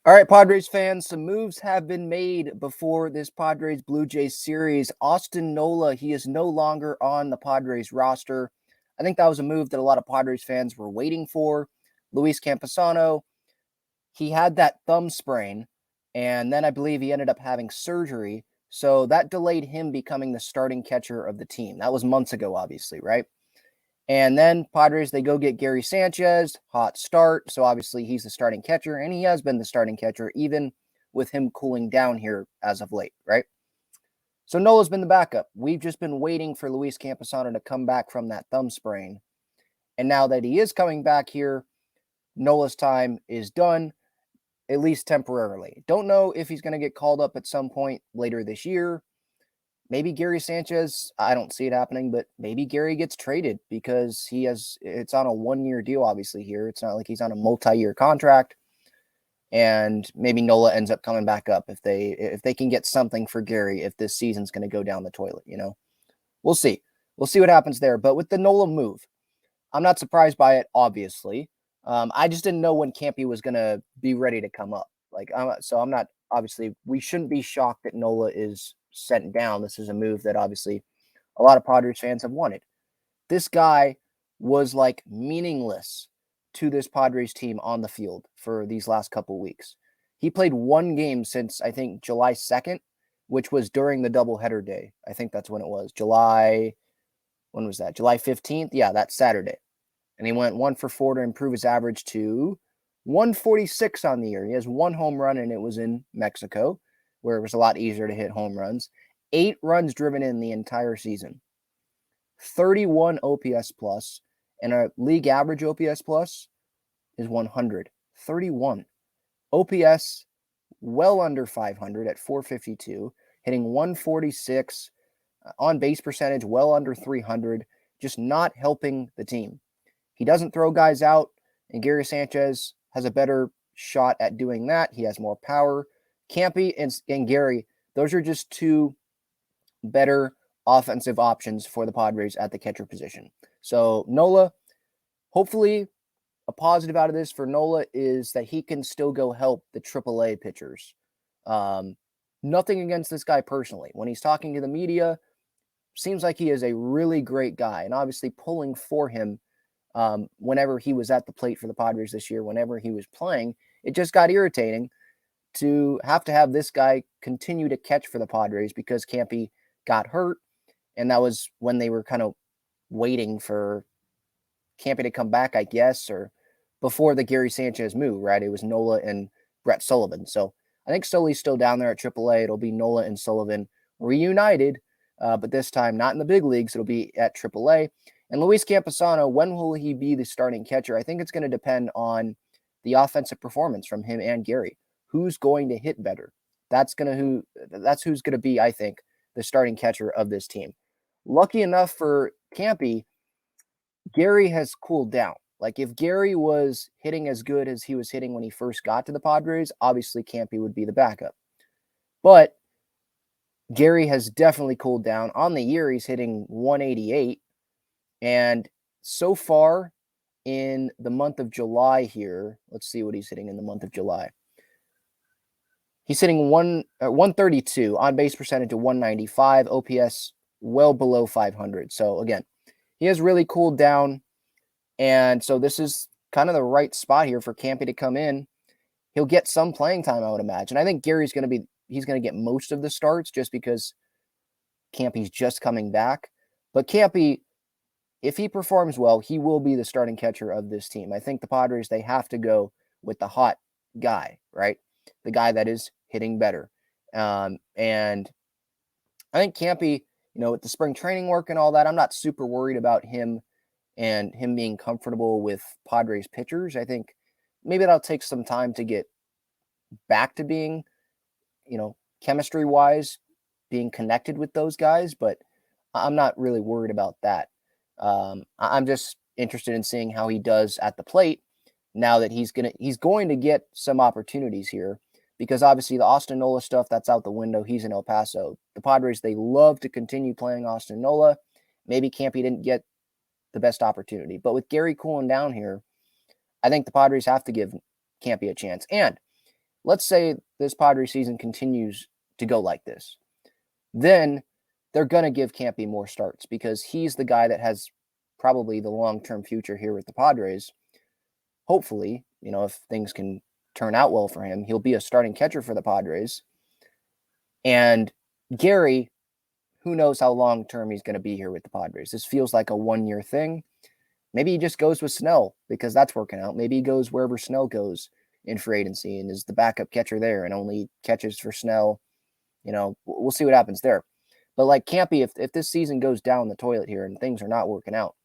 All right, Padres fans, some moves have been made before this Padres Blue Jays series. Austin Nola, he is no longer on the Padres roster. I think that was a move that a lot of Padres fans were waiting for. Luis Campusano, he had that thumb sprain, and then I believe he ended up having surgery. So that delayed him becoming the starting catcher of the team. That was months ago, obviously, right? And then Padres, they go get Gary Sanchez, hot start. So obviously he's the starting catcher, and he has been the starting catcher, even with him cooling down here as of late, right? So Nola's been the backup. We've just been waiting for Luis Campusano to come back from that thumb sprain. And now that he is coming back here, Nola's time is done, at least temporarily. Don't know if he's going to get called up at some point later this year. Maybe Gary Sanchez, I don't see it happening, but maybe Gary gets traded because it's on a 1-year deal, obviously, here. It's not like he's on a multi-year contract. And maybe Nola ends up coming back up if they can get something for Gary if this season's going to go down the toilet, We'll see. We'll see what happens there. But with the Nola move, I'm not surprised by it, obviously. I just didn't know when Campy was going to be ready to come up. So I'm not, obviously, we shouldn't be shocked that Nola is sent down. This is a move that obviously a lot of Padres fans have wanted. This guy was like meaningless to this Padres team on the field for these last couple of weeks. He played one game since, I think, July 2nd, which was during the doubleheader day. I think that's when it was. When was that? July 15th? Yeah, that's Saturday. And he went 1 for 4 to improve his average to 146 on the year. He has one home run, and it was in Mexico, where it was a lot easier to hit home runs. 8 runs driven in the entire season. 31 OPS plus, and a league average OPS plus is 100. 31. OPS well under 500 at 452, hitting 146, on base percentage well under 300, just not helping the team. He doesn't throw guys out, and Gary Sanchez has a better shot at doing that. He has more power. Campy and Gary, those are just two better offensive options for the Padres at the catcher position. So Nola, hopefully a positive out of this for Nola is that he can still go help the AAA pitchers. Nothing against this guy personally. When he's talking to the media, seems like he is a really great guy, and obviously pulling for him whenever he was at the plate for the Padres this year, whenever he was playing, it just got irritating to have this guy continue to catch for the Padres because Campy got hurt, and that was when they were kind of waiting for Campy to come back, I guess, or before the Gary Sanchez move, right? It was Nola and Brett Sullivan. So I think Sully's still down there at AAA. It'll be Nola and Sullivan reunited, but this time not in the big leagues. It'll be at AAA. And Luis Campusano, when will he be the starting catcher? I think it's going to depend on the offensive performance from him and Gary. Who's going to hit better? That's who's going to be, I think, the starting catcher of this team. Lucky enough for Campy, Gary has cooled down. Like if Gary was hitting as good as he was hitting when he first got to the Padres, obviously Campy would be the backup. But Gary has definitely cooled down. On the year, he's hitting 188. And so far in the month of July here, let's see what he's hitting in the month of July. He's hitting 132, on base percentage of 195, OPS well below 500. So again, he has really cooled down. And so this is kind of the right spot here for Campy to come in. He'll get some playing time, I would imagine. I think Gary's he's going to get most of the starts just because Campy's just coming back. But Campy, if he performs well, he will be the starting catcher of this team. I think the Padres, they have to go with the hot guy, right? The guy that is hitting better. And I think Campy, with the spring training work and all that, I'm not super worried about him and him being comfortable with Padres pitchers. I think maybe that'll take some time to get back to being, chemistry-wise, being connected with those guys, but I'm not really worried about that. I'm just interested in seeing how he does at the plate now that he's going to get some opportunities here, because obviously the Austin Nola stuff, that's out the window. He's in El Paso. The Padres, they love to continue playing Austin Nola. Maybe Campy didn't get the best opportunity, but with Gary cooling down here, I think the Padres have to give Campy a chance. And let's say this Padres season continues to go like this, then they're going to give Campy more starts because he's the guy that has probably the long-term future here with the Padres. Hopefully, if things can turn out well for him, he'll be a starting catcher for the Padres. And Gary, who knows how long-term he's going to be here with the Padres. This feels like a one-year thing. Maybe he just goes with Snell because that's working out. Maybe he goes wherever Snell goes in free agency and is the backup catcher there and only catches for Snell. We'll see what happens there. But like Campy, if this season goes down the toilet here and things are not working out,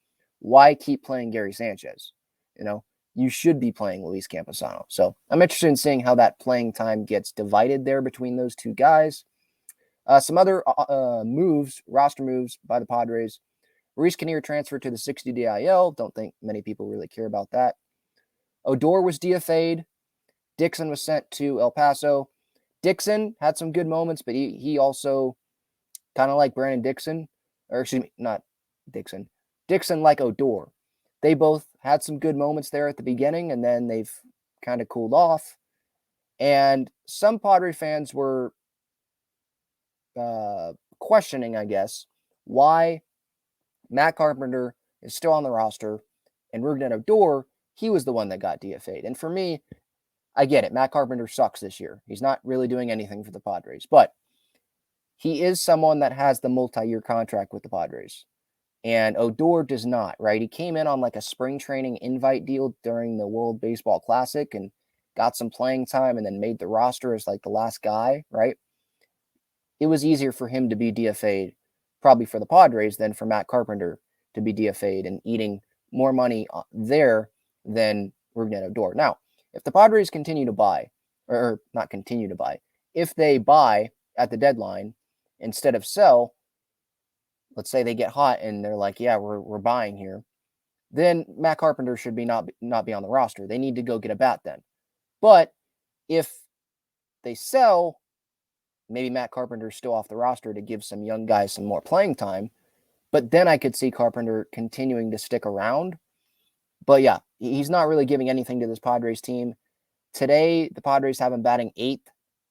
why keep playing Gary Sanchez? You should be playing Luis Campusano. So I'm interested in seeing how that playing time gets divided there between those two guys. Some other moves, roster moves by the Padres. Maurice Kinnear transferred to the 60 DIL. Don't think many people really care about that. Odor was DFA'd. Dixon was sent to El Paso. Dixon had some good moments, but he also, kind of like Brandon Dixon, or excuse me, not Dixon. Dixon like Odor. They both had some good moments there at the beginning, and then they've kind of cooled off. And some Padre fans were questioning, I guess, why Matt Carpenter is still on the roster and Rougned Odor, he was the one that got DFA'd. And for me, I get it. Matt Carpenter sucks this year. He's not really doing anything for the Padres, but he is someone that has the multi-year contract with the Padres. And Odor does not, right? He came in on like a spring training invite deal during the World Baseball Classic and got some playing time and then made the roster as like the last guy, right? It was easier for him to be DFA'd probably for the Padres than for Matt Carpenter to be DFA'd and eating more money there than Rougned Odor. Now, if the Padres continue to buy, or not continue to buy, if they buy at the deadline instead of sell, let's say they get hot and they're like, yeah, we're buying here, then Matt Carpenter should be not be on the roster. They need to go get a bat then. But if they sell, maybe Matt Carpenter's still off the roster to give some young guys some more playing time. But then I could see Carpenter continuing to stick around. But yeah, he's not really giving anything to this Padres team. Today, the Padres have him batting 8th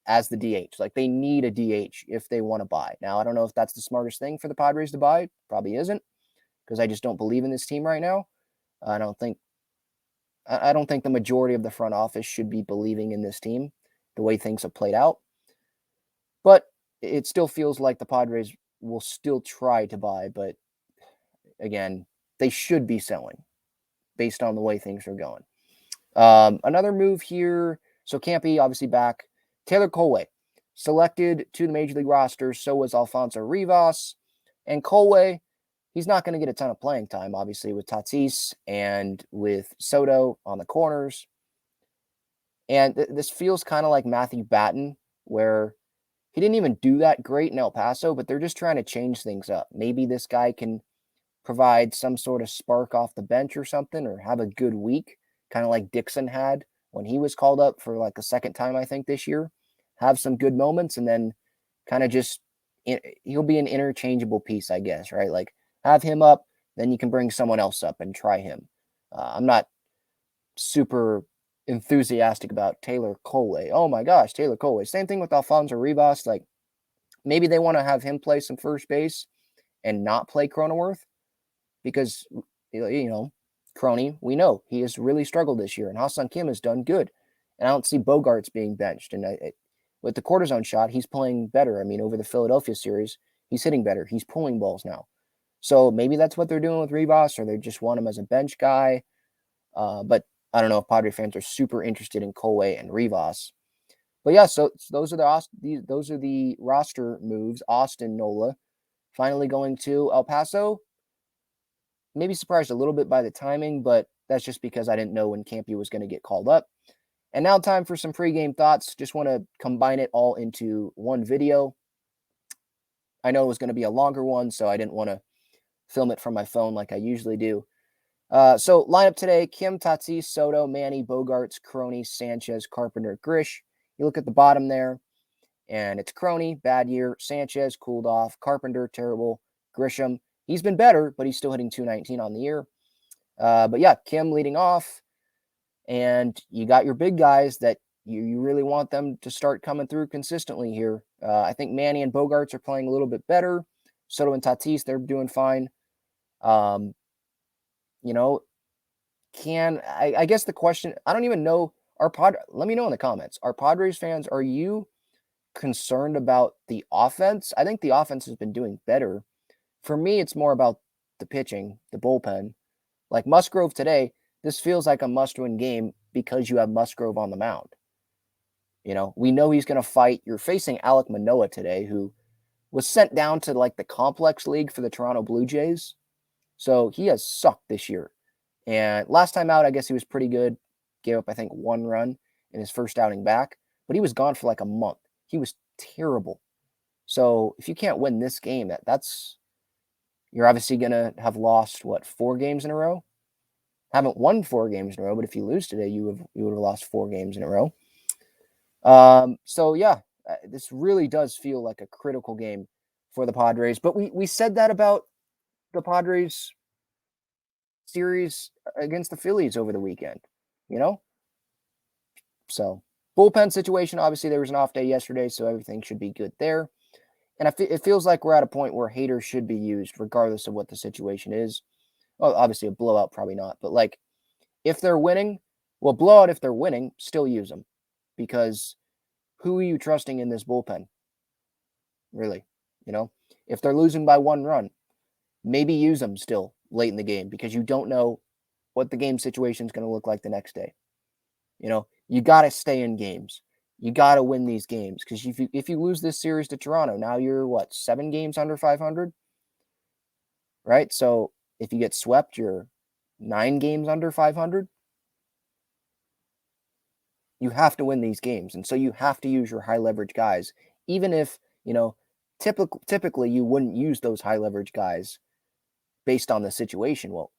as the DH. Like, they need a DH if they want to buy. Now, I don't know if that's the smartest thing for the Padres to buy. Probably isn't, because I just don't believe in this team right now. I don't think the majority of the front office should be believing in this team the way things have played out. But it still feels like the Padres will still try to buy. But again, they should be selling based on the way things are going. Another move here. So Campy obviously back. Taylor Colway selected to the Major League roster. So was Alfonso Rivas. And Colway, he's not going to get a ton of playing time, obviously, with Tatis and with Soto on the corners. And this feels kind of like Matthew Batten, where he didn't even do that great in El Paso, but they're just trying to change things up. Maybe this guy can provide some sort of spark off the bench or something, or have a good week, kind of like Dixon had when he was called up for like a second time, I think, this year. Have some good moments, and then kind of just, he'll be an interchangeable piece, I guess, right? Like, have him up, then you can bring someone else up and try him. I'm not super enthusiastic about Taylor Colway. Oh my gosh, Taylor Colway. Same thing with Alfonso Rivas. Like, maybe they want to have him play some first base and not play Cronenworth, because, Croney, we know he has really struggled this year, and Ha-Seong Kim has done good. And I don't see Bogarts being benched. And with the cortisone shot, he's playing better. I mean, over the Philadelphia series, he's hitting better. He's pulling balls now. So maybe that's what they're doing with Rivas, or they just want him as a bench guy. But I don't know if Padre fans are super interested in Colway and Rivas. But yeah, so those are the roster moves. Austin Nola finally going to El Paso. Maybe surprised a little bit by the timing, but that's just because I didn't know when Campy was going to get called up. And now time for some pregame thoughts. Just want to combine it all into one video. I know it was going to be a longer one, so I didn't want to film it from my phone like I usually do. So lineup today: Kim, Tatis, Soto, Manny, Bogarts, Croney, Sanchez, Carpenter, Grish. You look at the bottom there, and it's Croney, bad year. Sanchez, cooled off. Carpenter, terrible. Grisham, he's been better, but he's still hitting .219 on the year. But yeah, Kim leading off. And you got your big guys that You really want them to start coming through consistently here. I think Manny and Bogarts are playing a little bit better. Soto and Tatis, they're doing fine. You know, I guess the question, I don't even know, let me know in the comments. Are Padres fans, are you concerned about the offense? I think the offense has been doing better. For me, it's more about the pitching, the bullpen. Like Musgrove today, this feels like a must-win game because you have Musgrove on the mound. We know he's going to fight. You're facing Alek Manoah today, who was sent down to like the complex league for the Toronto Blue Jays. So he has sucked this year. And last time out, I guess he was pretty good. Gave up, I think, 1 run in his first outing back. But he was gone for like a month. He was terrible. So if you can't win this game, that's you're obviously going to have lost, 4 games in a row? Haven't won 4 games in a row, but if you lose today, you would have lost 4 games in a row. So yeah, this really does feel like a critical game for the Padres. But we said that about the Padres series against the Phillies over the weekend, So bullpen situation, obviously there was an off day yesterday, so everything should be good there. And it feels like we're at a point where Hader should be used regardless of what the situation is. Well, obviously a blowout, probably not. But like if they're winning, blowout if they're winning, still use them. Because who are you trusting in this bullpen? Really, if they're losing by 1 run, maybe use them still late in the game because you don't know what the game situation is going to look like the next day. You got to stay in games. You got to win these games because if you lose this series to Toronto, now you're 7 games under 500, right? So if you get swept, you're 9 games under 500. You have to win these games, and so you have to use your high leverage guys, even if typically you wouldn't use those high leverage guys based on the situation. Well,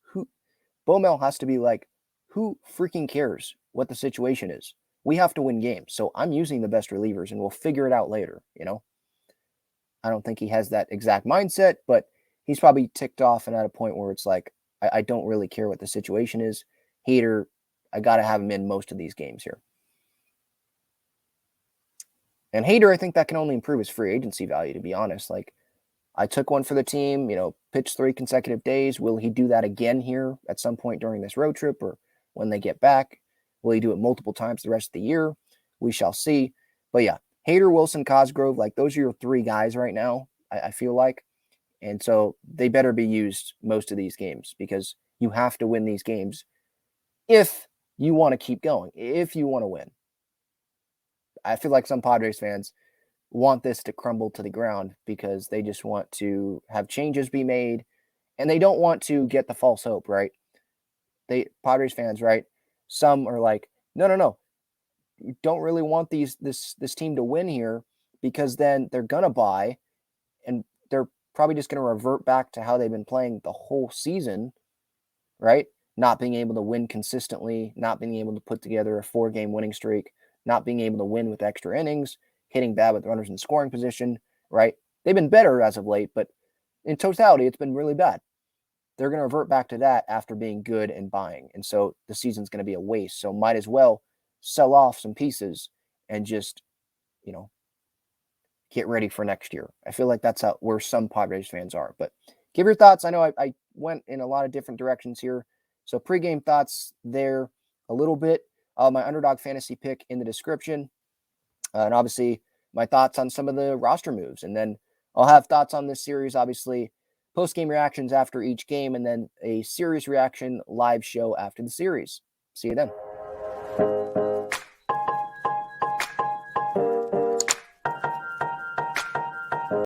Bomel has to be like, who freaking cares what the situation is? We have to win games. So I'm using the best relievers and we'll figure it out later, I don't think he has that exact mindset, but he's probably ticked off and at a point where it's like, I don't really care what the situation is. Hader, I got to have him in most of these games here. And Hader, I think that can only improve his free agency value, to be honest. Like, I took one for the team, pitched 3 consecutive days. Will he do that again here at some point during this road trip or when they get back? Will he do it multiple times the rest of the year? We shall see. But yeah, Hader, Wilson, Cosgrove, like those are your 3 guys right now, I feel like. And so they better be used most of these games because you have to win these games if you want to keep going, if you want to win. I feel like some Padres fans want this to crumble to the ground because they just want to have changes be made and they don't want to get the false hope, right? Padres fans, right? Some are like, no. You don't really want this team to win here because then they're going to buy and they're probably just going to revert back to how they've been playing the whole season, right? Not being able to win consistently, not being able to put together a 4-game winning streak, not being able to win with extra innings, hitting bad with runners in scoring position, right? They've been better as of late, but in totality, it's been really bad. They're going to revert back to that after being good and buying. And so the season's going to be a waste. So might as well sell off some pieces and just, get ready for next year. I feel like that's where some Padres fans are. But give your thoughts. I know I went in a lot of different directions here. So pregame thoughts there a little bit. My Underdog Fantasy pick in the description. And obviously my thoughts on some of the roster moves. And then I'll have thoughts on this series, obviously, post-game reactions after each game, and then a series reaction live show after the series. See you then.